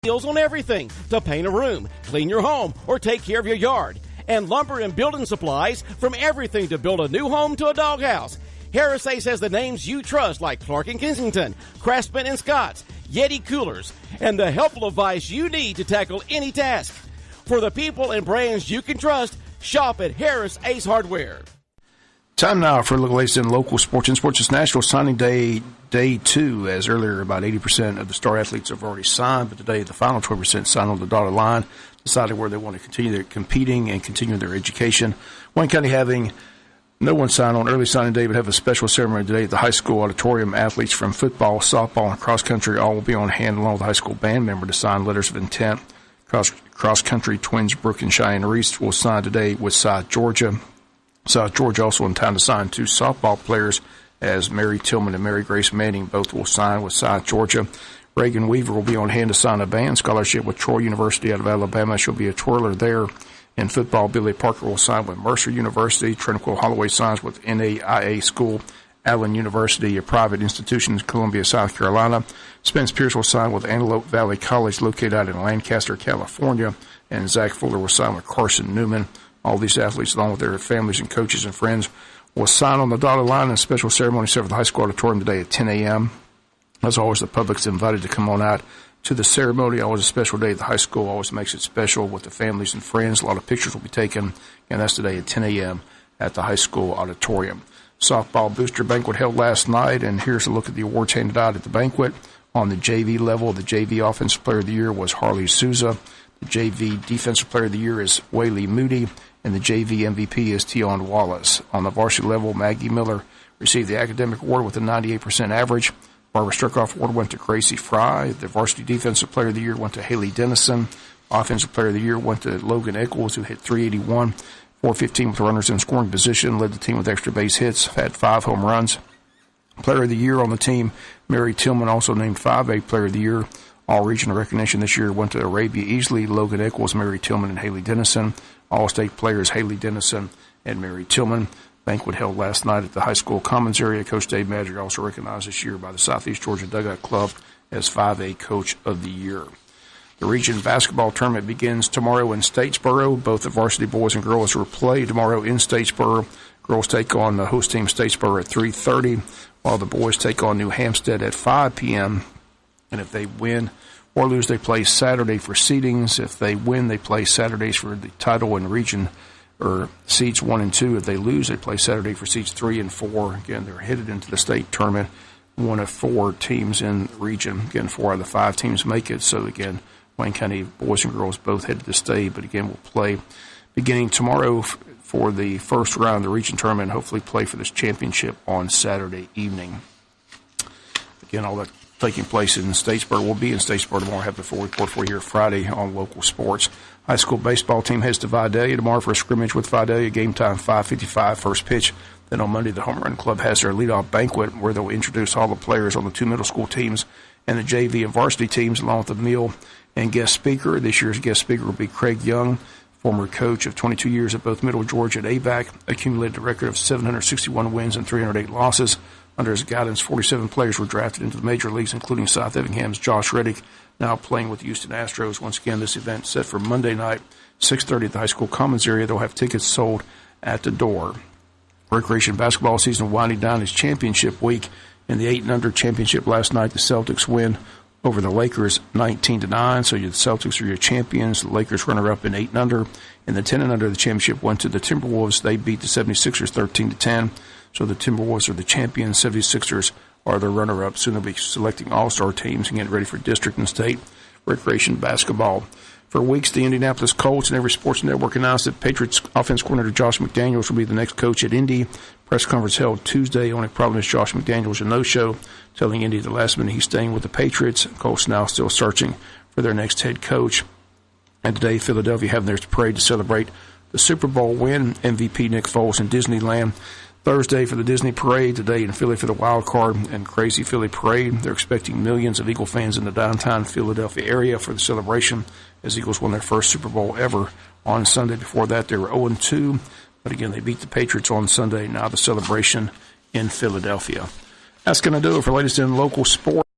Deals on everything to paint a room, clean your home, or take care of your yard. And lumber and building supplies from everything to build a new home to a doghouse. Harris Ace has the names you trust like Clark & Kensington, Craftsman and Scott's, Yeti Coolers, and the helpful advice you need to tackle any task. For the people and brands you can trust, shop at Harris Ace Hardware. Time now for a look at local sports and sports. It's National Signing Day, Day 2, as earlier about 80% of the star athletes have already signed, but today the final 20% signed on the dotted line, decided where they want to continue their competing and continue their education. Wayne County having no one sign on early signing day, but have a special ceremony today at the high school auditorium. Athletes from football, softball, and cross country all will be on hand along with the high school band member to sign letters of intent. Cross country twins Brooke and Cheyenne Reese will sign today with South Georgia. South Georgia also in time to sign 2 softball players, as Mary Tillman and Mary Grace Manning both will sign with South Georgia. Reagan Weaver will be on hand to sign a band scholarship with Troy University out of Alabama. She'll be a twirler there. In football, Billy Parker will sign with Mercer University. Tranquil Holloway signs with NAIA School, Allen University, a private institution in Columbia, South Carolina. Spence Pierce will sign with Antelope Valley College, located out in Lancaster, California. And Zach Fuller will sign with Carson Newman. All these athletes, along with their families and coaches and friends, will sign on the dotted line in a special ceremony set for the high school auditorium today at 10 a.m. As always, the public's invited to come on out to the ceremony. Always a special day at the high school. Always makes it special with the families and friends. A lot of pictures will be taken, and that's today at 10 a.m. at the high school auditorium. Softball booster banquet held last night, and here's a look at the awards handed out at the banquet. On the JV level, the JV Offensive Player of the Year was Harley Souza. The JV Defensive Player of the Year is Whaley Moody, and the JV MVP is Tion Wallace. On the varsity level, Maggie Miller received the academic award with a 98% average. Barbara Struckoff Award went to Gracie Fry. The varsity Defensive Player of the Year went to Haley Dennison. Offensive Player of the Year went to Logan Eccles, who hit .381, .415 with runners in scoring position, led the team with extra base hits, had 5 home runs. Player of the Year on the team, Mary Tillman, also named 5A Player of the Year. All regional recognition this year went to Arabia Easley, Logan Eccles, Mary Tillman, and Haley Dennison. All-state players Haley Dennison and Mary Tillman. Banquet held last night at the high school commons area. Coach Dave Madrick also recognized this year by the Southeast Georgia Dugout Club as 5A Coach of the Year. The region basketball tournament begins tomorrow in Statesboro. Both the varsity boys and girls will play tomorrow in Statesboro. Girls take on the host team Statesboro at 3:30, while the boys take on New Hampstead at 5 p.m. And if they win or lose, they play Saturday for seedings. If they win, they play Saturdays for the title and region, or seeds 1 and 2. If they lose, they play Saturday for seeds 3 and 4. Again, they're headed into the state tournament. 1 of 4 teams in the region. Again, 4 out of the 5 teams make it. So again, Wayne County boys and girls both headed to state. But again, we'll play beginning tomorrow for the first round of the region tournament, and hopefully play for this championship on Saturday evening. Again, all that taking place in Statesboro. Will be in Statesboro tomorrow. Have the full report for you here Friday on local sports. High school baseball team heads to Vidalia tomorrow for a scrimmage with Vidalia. Game time 5:55, first pitch. Then on Monday, the Home Run Club has their leadoff banquet where they'll introduce all the players on the 2 middle school teams and the JV and varsity teams, along with the meal and guest speaker. This year's guest speaker will be Craig Young, former coach of 22 years at both Middle Georgia and AVAC, accumulated a record of 761 wins and 308 losses. Under his guidance, 47 players were drafted into the major leagues, including South Effingham's Josh Reddick, now playing with the Houston Astros. Once again, this event set for Monday night, 6:30 at the high school commons area. They'll have tickets sold at the door. Recreation basketball season winding down its championship week. In the 8 and under championship last night, the Celtics win over the Lakers 19-9. So the Celtics are your champions. The Lakers runner-up in 8 and under. In the 10 and under, the championship went to the Timberwolves. They beat the 76ers 13-10. So the Timberwolves are the champions. 76ers are the runner-up. Soon they'll be selecting all-star teams and getting ready for district and state recreation basketball. For weeks, the Indianapolis Colts and every sports network announced that Patriots offense coordinator Josh McDaniels will be the next coach at Indy. Press conference held Tuesday. Only problem is Josh McDaniels a no-show, telling Indy at the last minute he's staying with the Patriots. Colts now still searching for their next head coach. And today, Philadelphia having their parade to celebrate the Super Bowl win. MVP Nick Foles in Disneyland. Thursday for the Disney Parade, today in Philly for the Wild Card and Crazy Philly Parade. They're expecting millions of Eagle fans in the downtown Philadelphia area for the celebration as Eagles won their first Super Bowl ever on Sunday. Before that, they were 0-2, but again, they beat the Patriots on Sunday. Now the celebration in Philadelphia. That's going to do it for latest in local sports.